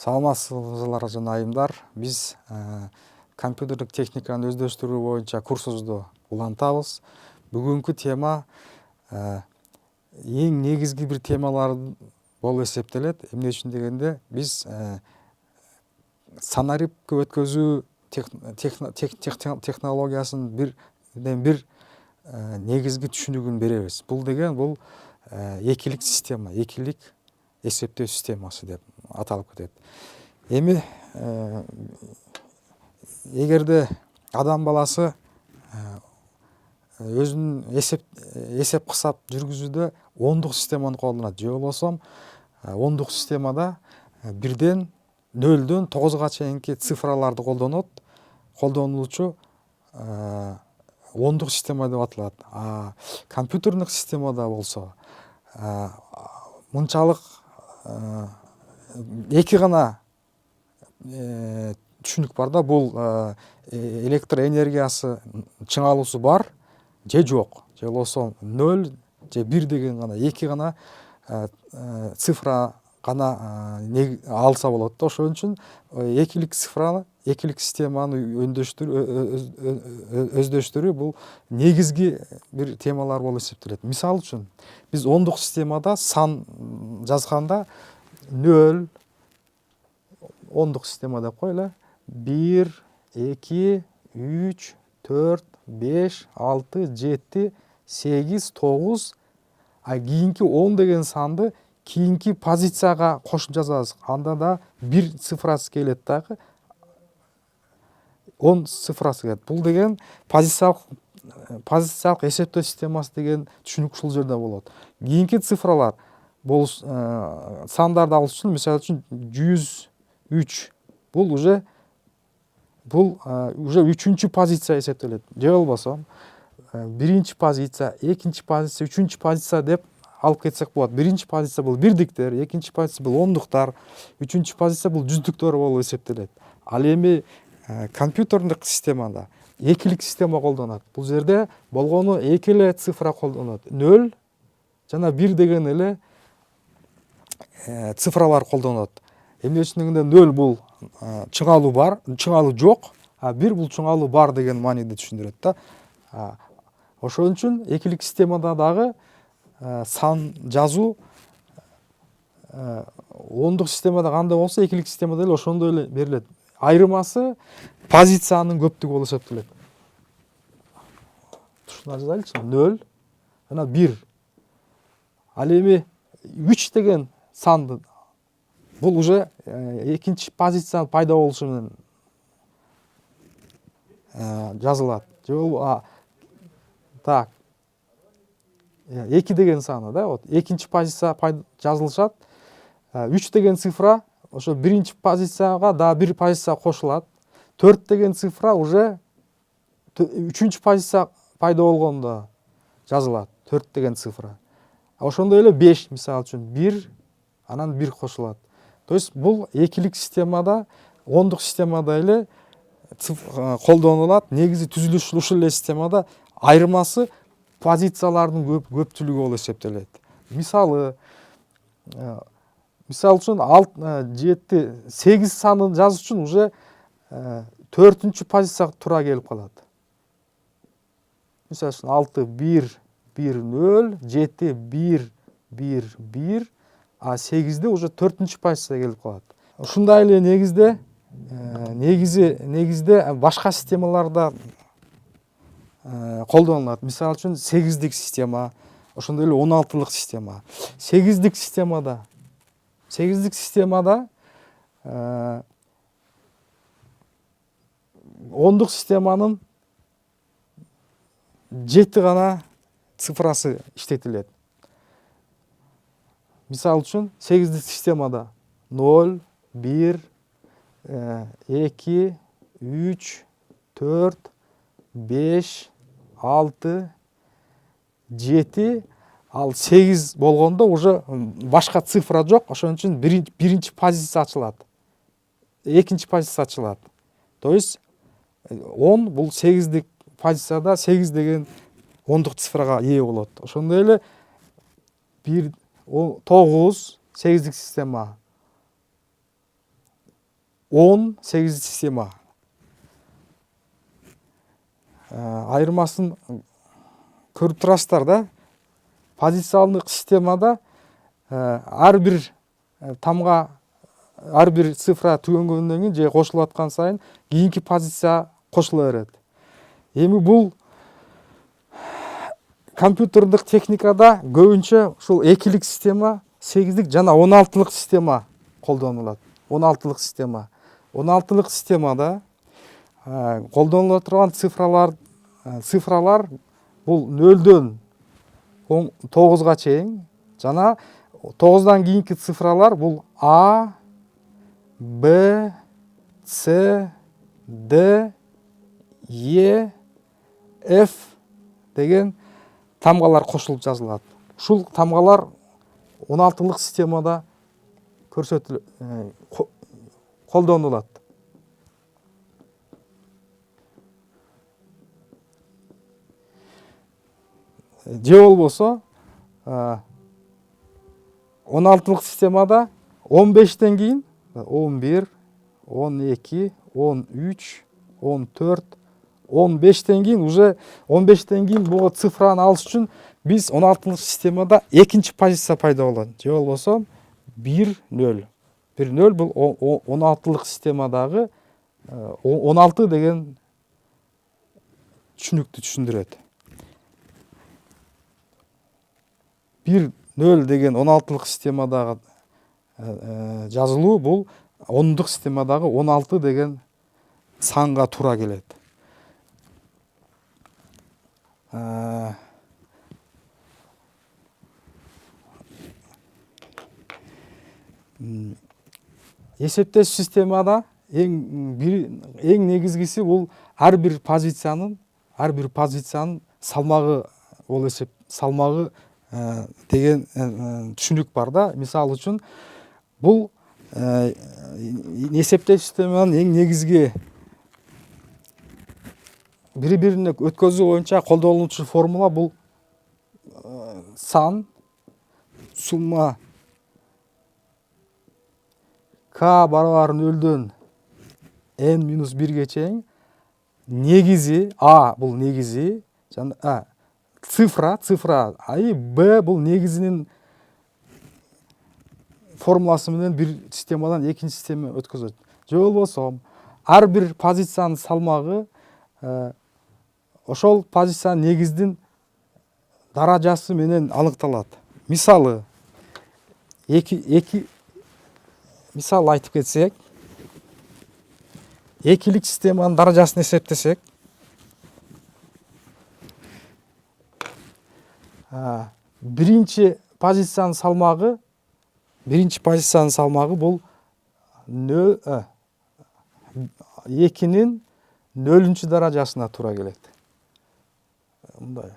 Саламатсыздар жана айымдар. Биз компьютерлик техниканы өздөштүрүү боюнча курсубузду улантабыз. Бүгүнкү тема эң негизги бир темалар болуп эсептелет. Эмне үчүн дегенде, биз санарипке өткөзүү технологиясынын бир негизги түшүнүгүн беребиз. Бул экилик система, экилик эсептөө системасы деп аталып кетет. Эми эгерде адам баласы өзүнүн эсеп кысап жүргүзүүдө ондук системаны колдонот. Же болбосо ондук системада бирден 0-дөн 9-га чейинки цифраларды колдонуучу ондук система деп аталат. Компьютерлик системада болсо мынчалык эки гана түшүнүк бар да. Бул электр энергиясы чыңалуусу бар же жок, же болбосо 0 же 1 деген гана, эки гана цифра гана алса болот да. Ошон үчүн экилик системаны өздөштүрүү бул негизги бир темалар болуп эсептелет. Мисалы үчүн, биз ондук системада сан жазганда 0, ондук система деп коелу, 1, 2, 3, 4, 5, 6, 7, 8, 9, кийинки 10 деген санды кийинки позицияга кошуп жазабыз. Анда да 1 цифрасы келет дагы, 10 цифрасы келет. Бул деген позициялык эсептөө системасы деген түшүнүк ушул жерде болот. Кийинки цифралар сандарды алыш үчүн, мисалы үчүн 103, бул уже 3-чү позиция эсептелет. Же болбосо 1-чи позиция, 2-чи позиция, 3-чү позиция деп алып кетсек болот. 1-чи позиция бул бирдиктер, 2-чи позиция бул ондуктар, 3-чү позиция бул жүздүктөр болуп эсептелет. Ал эми компьютерлик системада экилик система колдонот. Бул жерде болгону эки эле цифра колдонот. 0 жана 1 деген эле цифралар колдонот. Эмне үчүн дегенде, 0 бул чыңалуу жок, 1 бул чыңалуу бар деген мааниде түшүндүрөт да. Ошон үчүн экилик системада дагы сан жазуу ондук системада кандай болсо, экилик системада эле ошондой эле берилет. Айырмасы позициянын көптүгү болуп эсептелет. Ушуну жазайлычы, 0 жана 1. Ал эми 3 деген санды бул уже экинчи позициянын пайда болушу менен жазылат. Же болбосо так, 2 деген саны да, вот экинчи позиция жазылышат. 3 деген цифра ошо биринчи позицияга да бир позиция кошулат. 4 деген цифра уже 3-чү позиция пайда болгондо жазылат. 4 деген цифра. Ошондой эле 5, мисалы үчүн 1, анан 1 кошулат. То есть бул экилик системада, ондук системада эле колдонулат. Негизи түзүлүшү ушул эле системада. Айырмасы позициялардын көптүлүгү болуп эсептелет. Мисалы үчүн 7, 8 санын жазыш үчүн уже 4-чү позицияга туура келип калат. Мисалы үчүн 6, 1, 1, 0, 7, 1, 1, 1, 8'de уже 4-чү позицияга келип калат. Ушундай эле негизде башка системаларда колдонулат. Мисалы үчүн 8-дик система, ошондой эле 16-лык система. 8-дик системада ондук системанын 7 гана цифрасы иштетилет. Мисалы үчүн 8-дик системада 0, 1, 2, 3, 4, 5, 6, 7, ал 8 болгондо уже башка цифра жок. Ошон үчүн биринчи позиция ачылат. Экинчи позиция ачылат. То есть 10 бул 8-дик позицияда 8 деген ондук цифрага ээ болот. Ошондой эле 9, 8-дик система. 10 8 система. Айырмасын көрүп турасыздар да. Позициялык системада ар бир тамга ар бир цифра түгөнгөндөн кийин же кошулуп аткан сайын кийинки позиция кошула берет. Эми бул компьютердик техникада көбүнчө ушул 2-лик система, 8-лик жана 16-лык система колдонулат. 16-лык система. 16-лык системада колдонула турган цифралар бул 0-дөн 9га чейин жана 9дан кийинки цифралар бул А, Б, С, Д, Е, Ф деген тамгалар кошулуп жазылат. Ушул тамгалар 16-лык системада колдонулат. Же болбосо 16-лык системада 15тен кийин 11, 12, 13, 14, 15тен кийин уже 15тен кийин бул цифраны алыш үчүн биз 16-лык системада экинчи позиция пайда болот. Же болбосо 1 0. 1 0 бул 16-лык системадагы 16 деген түшүнүктү түшүндүрөт. 1 0 деген 16-лык системадагы жазылуу бул 10-дук системадагы 16 деген санга туура келет. Эсептеш системада эң негизгиси бул ар бир позициянын салмагы болуп салмагы деген түшүнүк бар да. Мисалы үчүн бул эсептеш системанын эң негизги бири-бирине өткөзүү боюнча колдонулуучу формула бул сан сумма k барабар 0-дөн n-1ге чейин негизи a бул негизи жана цифра b бул негизинин формуласы менен бир системадан экинчи системага өткөзөт. Же болбосо ар бир позициянын салмагы ошол позициянын негиздин даражасы менен аныкталат. Мисалы мисал айтып кетсек, 2-лик системанын даражасын эсептесек, биринчи позициянын салмагы бул 2-нин 0-чү даражасына туура келет. Мындай.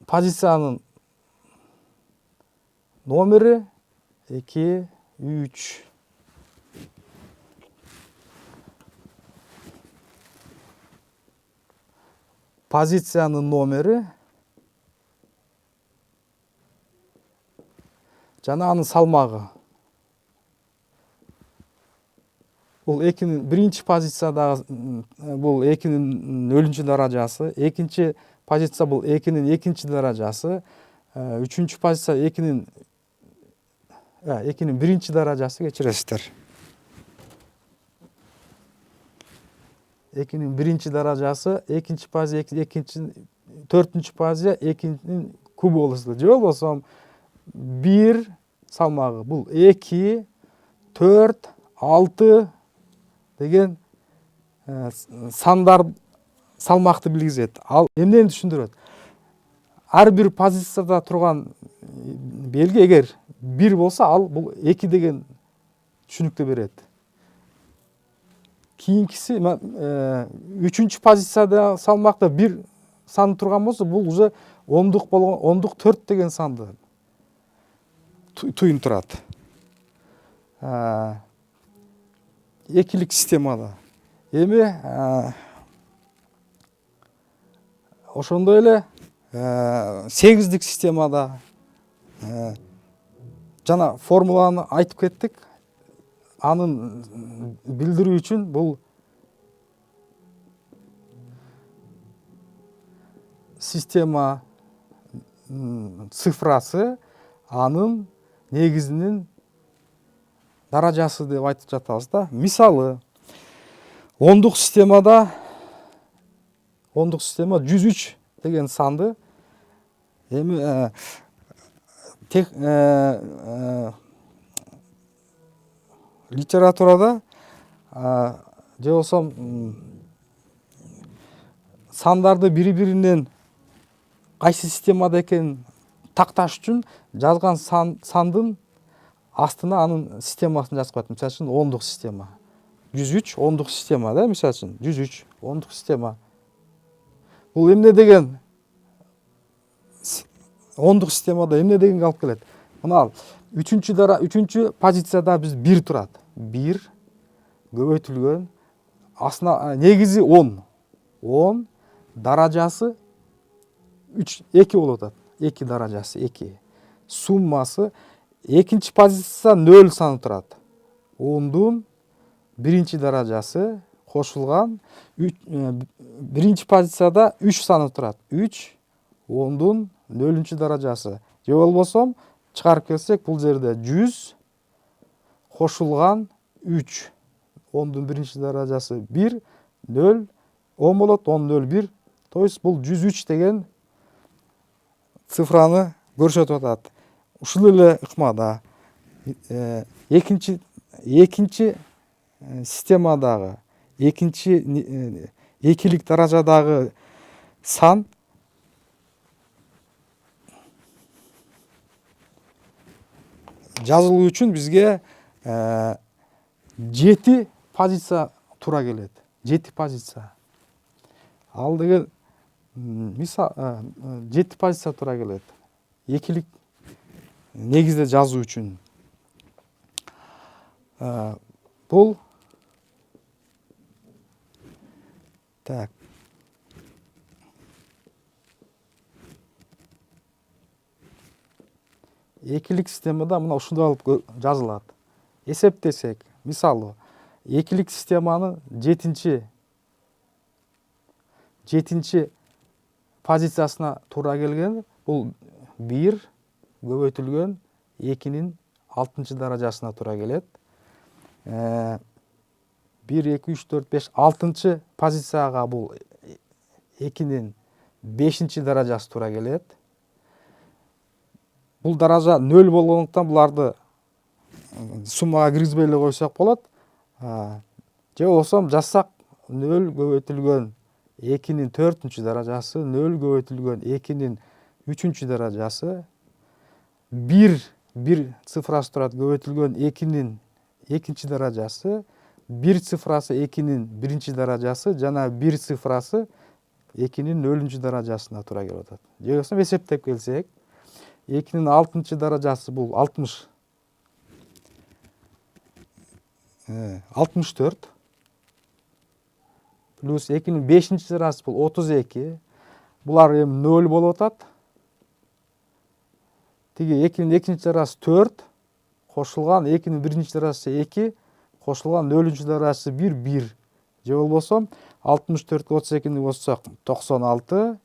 Позициянын номери 2, 3. Позициянын номери жана анын салмагы. Бул 2-нин биринчи позициядагы бул 2-нин 0-чү даражасы, экинчи позиция бул 2-нин 2-чи даражасы, үчүнчү позиция 2-нин 1-чи даражасы, кечиресиздер. 2-нин 1-чи даражасы, экинчи позиция, төртүнчү позиция 2-нин кубу болот. Же болбосо 1 салмагы бул 2, 4, 6 деген сандар салмакты билгизет. Ал эмнени түшүндүрөт? Ар бир позицияда турган белги эгер 1 болсо, ал бул 2 деген түшүнүктү берет. Кийинкиси 3-чү позицияда салмакта 1 сан турган болсо, бул уже 10-дук болгон 10-дук 4 деген санды туюнтурат. экилик системада. Эми ошондой эле сегиздик системада жана формуланы айтып кеттик. Анын билдирүү үчүн бул система цифрасы анын негизинин даражасы деп айтып жатабыз да. Мисалы, ондук система 103 деген санды эми литературада же болсо сандарды бири-биринен кайсы системада экенин такташ үчүн жазган сандын астына анын системасын жазып коет. Мисалы үчүн ондук система 103 ондук система да, мисалы үчүн 103 ондук система. Бул эмне деген ондук системада эмне дегенге алып келет? Мына үчүнчү позицияда биз 1 турат. 1 көбөйтүлгөн астына негизи 10. 10 даражасы 2 болуп атат. 2 даражасы 2. Суммасы экинчи позицияда 0 саны турат. 10дун биринчи даражасы кошулган биринчи позицияда 3 саны турат. 3 10дун 0 даражасы. Же болбосо чыгарып келсек, бул жерде 100 кошулган 3 10дун биринчи даражасы 1 0 10 болот, 10 0 1. То есть бул 103 деген цифраны көрсөтүп атат. Ушул эле ыкмада экинчи системадагы экинчи экилик даражадагы сан жазылуу үчүн бизге 7 позиция туура келет. 7 позиция. Ал деген мисал 7 позиция туура келет. Экилик негизде жазуу үчүн. Бул так. Экилик системада мына ушундай алып жазылат. Эсептесек, мисалы, экилик системаны 7-нчи позициясына туура келген бул 1 көбөйтүлгөн 2нин 6-нчы даражасына туура келет. 1 2 3 4 5 6-нчы позицияга бул 2нин 5-нчи даражасы туура келет. Бул даража 0 болгондуктан буларды суммага киргизбей эле койсок болот. Же болсо жазсак 0 көбөйтүлгөн 2нин 4-нчү даражасы, 0 көбөйтүлгөн 2нин 3-нчү даражасы, 1 цифрасы турат көбөйтүлгөн 2нин 2-нчи даражасы, 1 цифрасы 2нин 1-нчи даражасы жана 1 цифрасы 2нин 0-нчү даражасына туура келип атат. Же болбосо эсептеп келсек, 2нин 6-нчы даражасы бул 64 плюс 2нин 5-нчи даражасы бул 32. Булар эми 0 болуп атат. Тиги 2нин 2-нчи даражасы 4 кошулган 2нин 1-нчи даражасы 2 кошулган 0-нчү даражасы 1. Же болбосо 64 32-ни кошсок 96,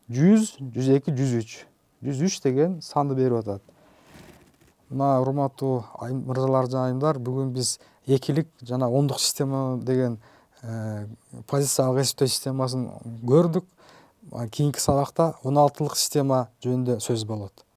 100, 102, 103. 103 деген санды берип атат. Мына урматтуу мырзалар жана айымдар, бүгүн биз экилик жана ондук система деген позициялык эсептөө системасын көрдүк. Кийинки сабакта 16-лык система жөнүндө сөз болот.